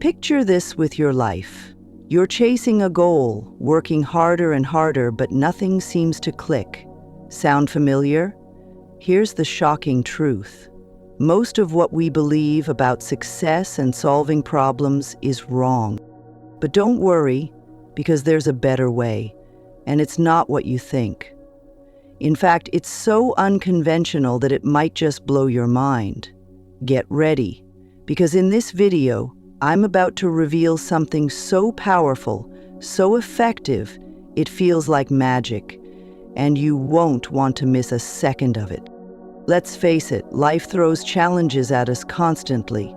Picture this with your life. You're chasing a goal, working harder and harder, but nothing seems to click. Sound familiar? Here's the shocking truth. Most of what we believe about success and solving problems is wrong. But don't worry, because there's a better way, and it's not what you think. In fact, it's so unconventional that it might just blow your mind. Get ready, because in this video, I'm about to reveal something so powerful, so effective, it feels like magic, and you won't want to miss a second of it. Let's face it, life throws challenges at us constantly.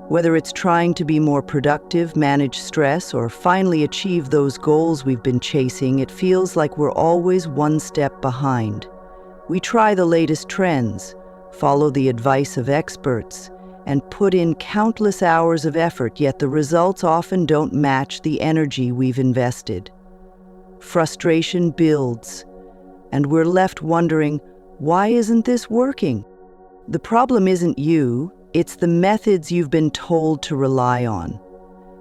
Whether it's trying to be more productive, manage stress, or finally achieve those goals we've been chasing, it feels like we're always one step behind. We try the latest trends, follow the advice of experts, and put in countless hours of effort, yet the results often don't match the energy we've invested. Frustration builds, and we're left wondering, why isn't this working? The problem isn't you, it's the methods you've been told to rely on.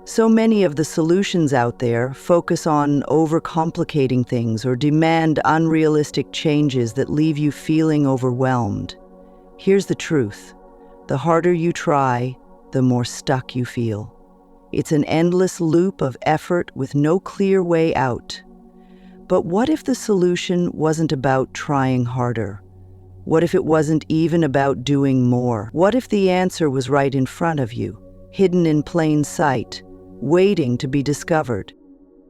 So many of the solutions out there focus on overcomplicating things or demand unrealistic changes that leave you feeling overwhelmed. Here's the truth. The harder you try, the more stuck you feel. It's an endless loop of effort with no clear way out. But what if the solution wasn't about trying harder? What if it wasn't even about doing more? What if the answer was right in front of you, hidden in plain sight, waiting to be discovered?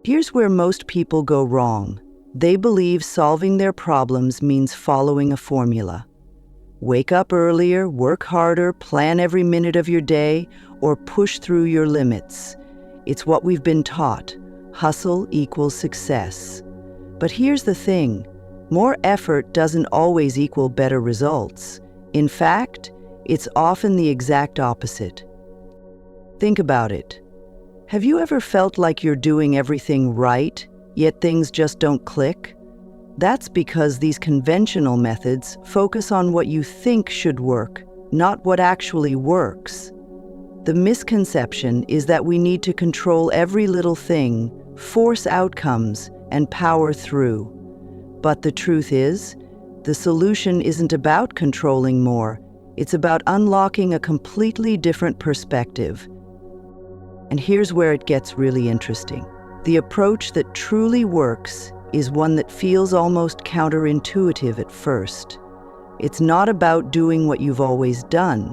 Here's where most people go wrong. They believe solving their problems means following a formula. Wake up earlier, work harder, plan every minute of your day, or push through your limits. It's what we've been taught. Hustle equals success. But here's the thing. More effort doesn't always equal better results. In fact, it's often the exact opposite. Think about it. Have you ever felt like you're doing everything right, yet things just don't click? That's because these conventional methods focus on what you think should work, not what actually works. The misconception is that we need to control every little thing, force outcomes, and power through. But the truth is, the solution isn't about controlling more. It's about unlocking a completely different perspective. And here's where it gets really interesting. The approach that truly works is one that feels almost counterintuitive at first. It's not about doing what you've always done.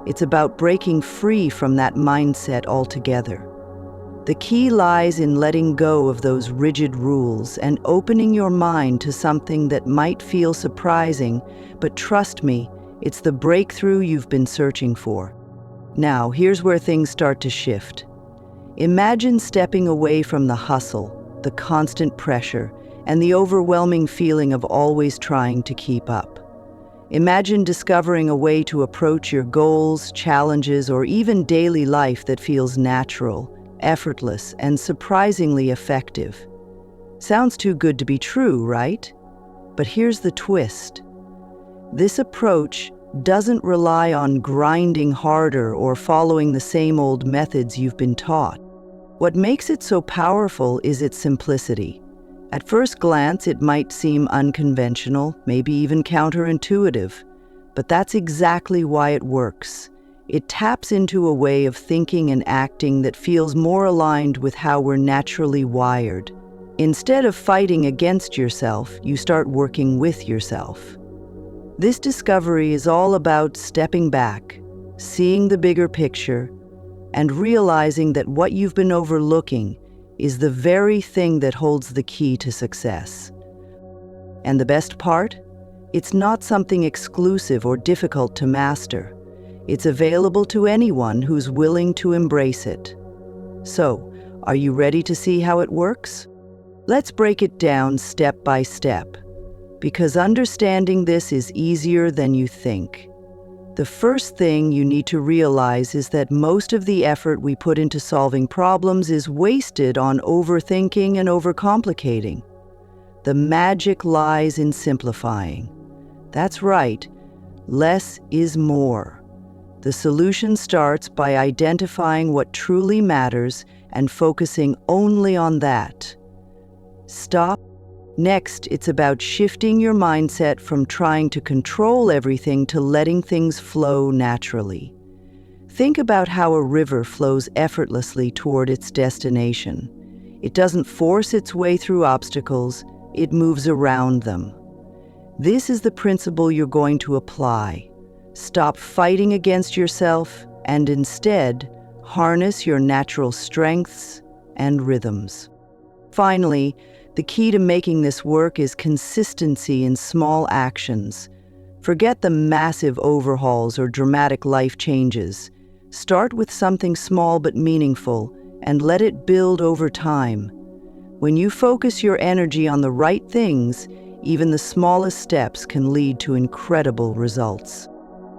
It's about breaking free from that mindset altogether. The key lies in letting go of those rigid rules and opening your mind to something that might feel surprising, but trust me, it's the breakthrough you've been searching for. Now, here's where things start to shift. Imagine stepping away from the hustle, the constant pressure, and the overwhelming feeling of always trying to keep up. Imagine discovering a way to approach your goals, challenges, or even daily life that feels natural, effortless, and surprisingly effective. Sounds too good to be true, right? But here's the twist. This approach doesn't rely on grinding harder or following the same old methods you've been taught. What makes it so powerful is its simplicity. At first glance, it might seem unconventional, maybe even counterintuitive, but that's exactly why it works. It taps into a way of thinking and acting that feels more aligned with how we're naturally wired. Instead of fighting against yourself, you start working with yourself. This discovery is all about stepping back, seeing the bigger picture, and realizing that what you've been overlooking is the very thing that holds the key to success. And the best part? It's not something exclusive or difficult to master. It's available to anyone who's willing to embrace it. So, are you ready to see how it works? Let's break it down step by step, because understanding this is easier than you think. The first thing you need to realize is that most of the effort we put into solving problems is wasted on overthinking and overcomplicating. The magic lies in simplifying. That's right, less is more. The solution starts by identifying what truly matters and focusing only on that. Stop. Next, it's about shifting your mindset from trying to control everything to letting things flow naturally. Think about how a river flows effortlessly toward its destination. It doesn't force its way through obstacles, it moves around them. This is the principle you're going to apply. Stop fighting against yourself and instead harness your natural strengths and rhythms. Finally, the key to making this work is consistency in small actions. Forget the massive overhauls or dramatic life changes. Start with something small but meaningful and let it build over time. When you focus your energy on the right things, even the smallest steps can lead to incredible results.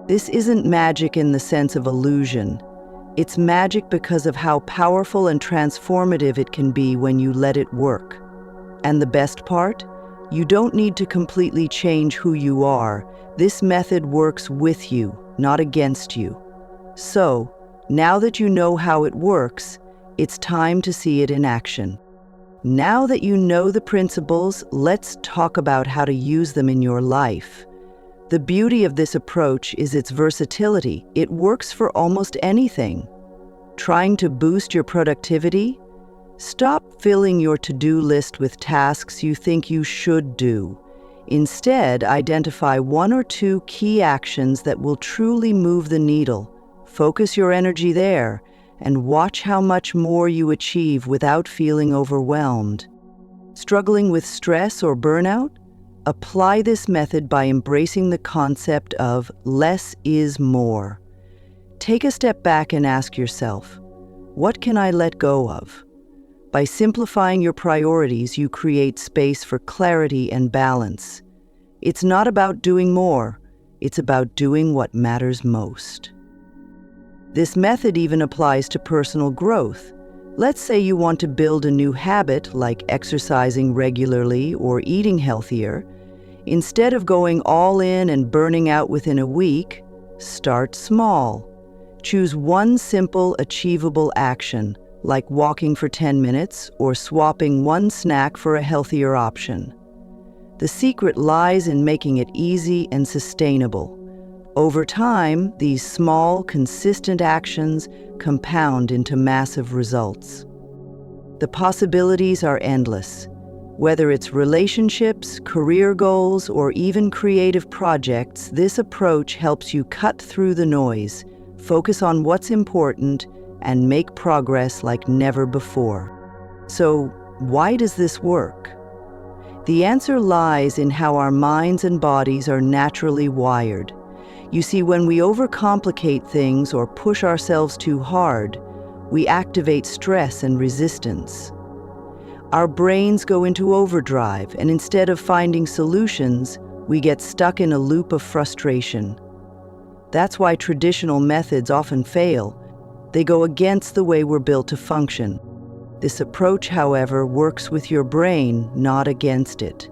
This isn't magic in the sense of illusion. It's magic because of how powerful and transformative it can be when you let it work. And the best part? You don't need to completely change who you are. This method works with you, not against you. So, now that you know how it works, it's time to see it in action. Now that you know the principles, let's talk about how to use them in your life. The beauty of this approach is its versatility. It works for almost anything. Trying to boost your productivity? Stop filling your to-do list with tasks you think you should do. Instead, identify one or two key actions that will truly move the needle. Focus your energy there and watch how much more you achieve without feeling overwhelmed. Struggling with stress or burnout? Apply this method by embracing the concept of less is more. Take a step back and ask yourself, what can I let go of? By simplifying your priorities, you create space for clarity and balance. It's not about doing more, it's about doing what matters most. This method even applies to personal growth. Let's say you want to build a new habit like exercising regularly or eating healthier. Instead of going all in and burning out within a week, start small. Choose one simple, achievable action, like walking for 10 minutes or swapping one snack for a healthier option. The secret lies in making it easy and sustainable. Over time, these small, consistent actions compound into massive results. The possibilities are endless. Whether it's relationships, career goals, or even creative projects, this approach helps you cut through the noise, focus on what's important, and make progress like never before. So, why does this work? The answer lies in how our minds and bodies are naturally wired. You see, when we overcomplicate things or push ourselves too hard, we activate stress and resistance. Our brains go into overdrive, and instead of finding solutions, we get stuck in a loop of frustration. That's why traditional methods often fail. They go against the way we're built to function. This approach, however, works with your brain, not against it.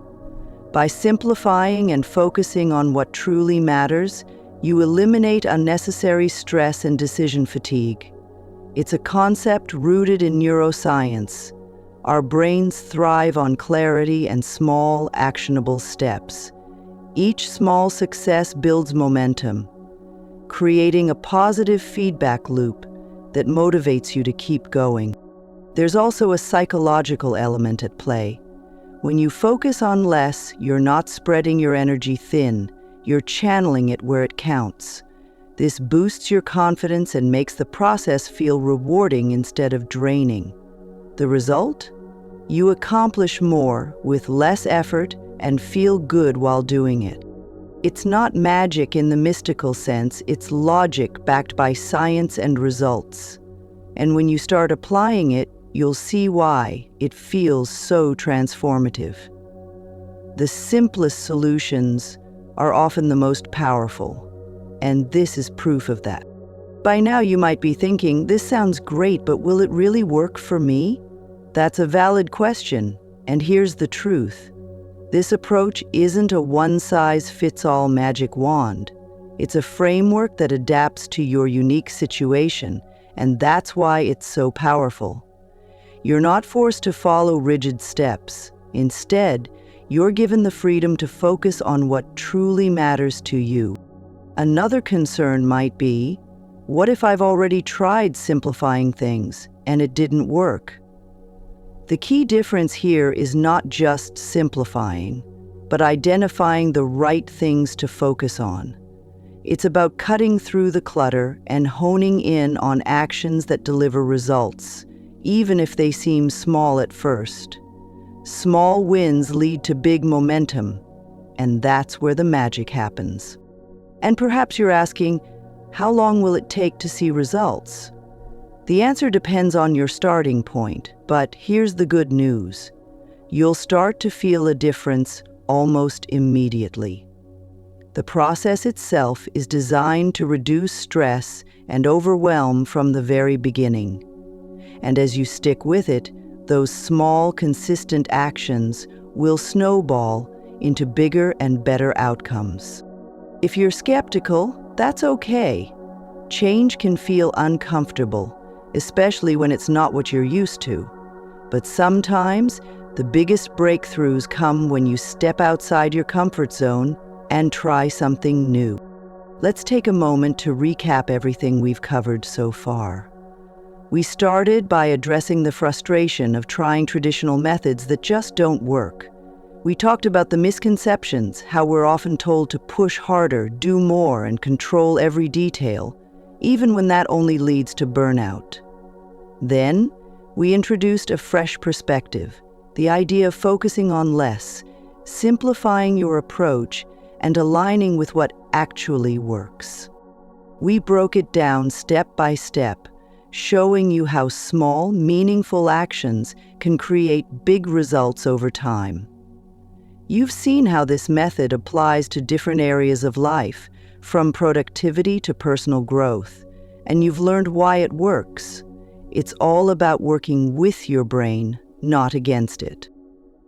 By simplifying and focusing on what truly matters, you eliminate unnecessary stress and decision fatigue. It's a concept rooted in neuroscience. Our brains thrive on clarity and small, actionable steps. Each small success builds momentum, creating a positive feedback loop that motivates you to keep going. There's also a psychological element at play. When you focus on less, you're not spreading your energy thin, you're channeling it where it counts. This boosts your confidence and makes the process feel rewarding instead of draining. The result? You accomplish more with less effort and feel good while doing it. It's not magic in the mystical sense, it's logic backed by science and results. And when you start applying it, you'll see why it feels so transformative. The simplest solutions are often the most powerful, and this is proof of that. By now you might be thinking, this sounds great, but will it really work for me? That's a valid question, and here's the truth. This approach isn't a one-size-fits-all magic wand. It's a framework that adapts to your unique situation, and that's why it's so powerful. You're not forced to follow rigid steps. Instead, you're given the freedom to focus on what truly matters to you. Another concern might be, what if I've already tried simplifying things and it didn't work? The key difference here is not just simplifying, but identifying the right things to focus on. It's about cutting through the clutter and honing in on actions that deliver results, even if they seem small at first. Small wins lead to big momentum, and that's where the magic happens. And perhaps you're asking, how long will it take to see results? The answer depends on your starting point, but here's the good news. You'll start to feel a difference almost immediately. The process itself is designed to reduce stress and overwhelm from the very beginning. And as you stick with it, those small, consistent actions will snowball into bigger and better outcomes. If you're skeptical, that's okay. Change can feel uncomfortable, especially when it's not what you're used to. But sometimes, the biggest breakthroughs come when you step outside your comfort zone and try something new. Let's take a moment to recap everything we've covered so far. We started by addressing the frustration of trying traditional methods that just don't work. We talked about the misconceptions, how we're often told to push harder, do more, and control every detail, even when that only leads to burnout. Then, we introduced a fresh perspective, the idea of focusing on less, simplifying your approach, and aligning with what actually works. We broke it down step by step, showing you how small, meaningful actions can create big results over time. You've seen how this method applies to different areas of life, from productivity to personal growth, and you've learned why it works. It's all about working with your brain, not against it.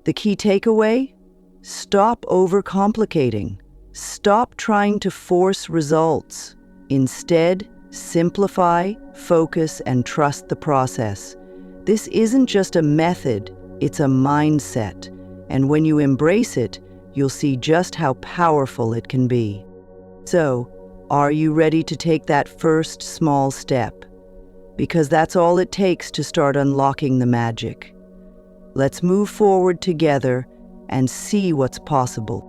The key takeaway? Stop overcomplicating. Stop trying to force results. Instead, simplify, focus, and trust the process. This isn't just a method, it's a mindset. And when you embrace it, you'll see just how powerful it can be. So, are you ready to take that first small step? Because that's all it takes to start unlocking the magic. Let's move forward together and see what's possible.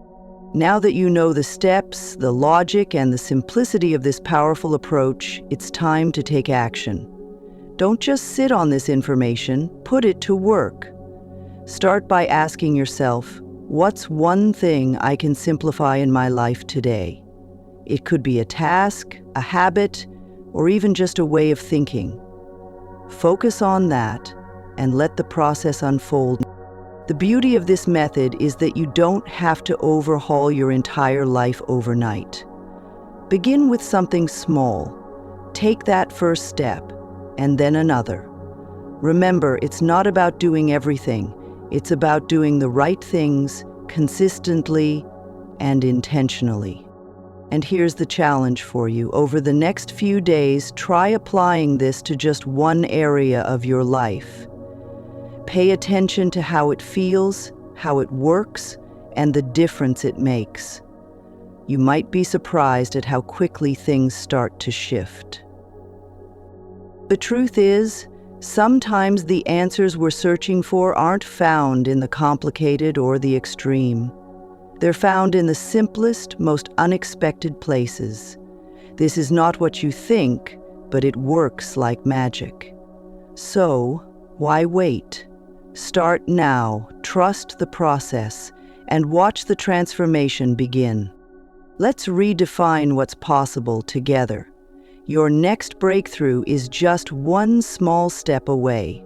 Now that you know the steps, the logic, and the simplicity of this powerful approach, it's time to take action. Don't just sit on this information, put it to work. Start by asking yourself, what's one thing I can simplify in my life today? It could be a task, a habit, or even just a way of thinking. Focus on that and let the process unfold. The beauty of this method is that you don't have to overhaul your entire life overnight. Begin with something small. Take that first step, and then another. Remember, it's not about doing everything. It's about doing the right things consistently and intentionally. And here's the challenge for you. Over the next few days, try applying this to just one area of your life. Pay attention to how it feels, how it works, and the difference it makes. You might be surprised at how quickly things start to shift. The truth is, sometimes the answers we're searching for aren't found in the complicated or the extreme. They're found in the simplest, most unexpected places. This is not what you think, but it works like magic. So, why wait? Start now, trust the process, and watch the transformation begin. Let's redefine what's possible together. Your next breakthrough is just one small step away.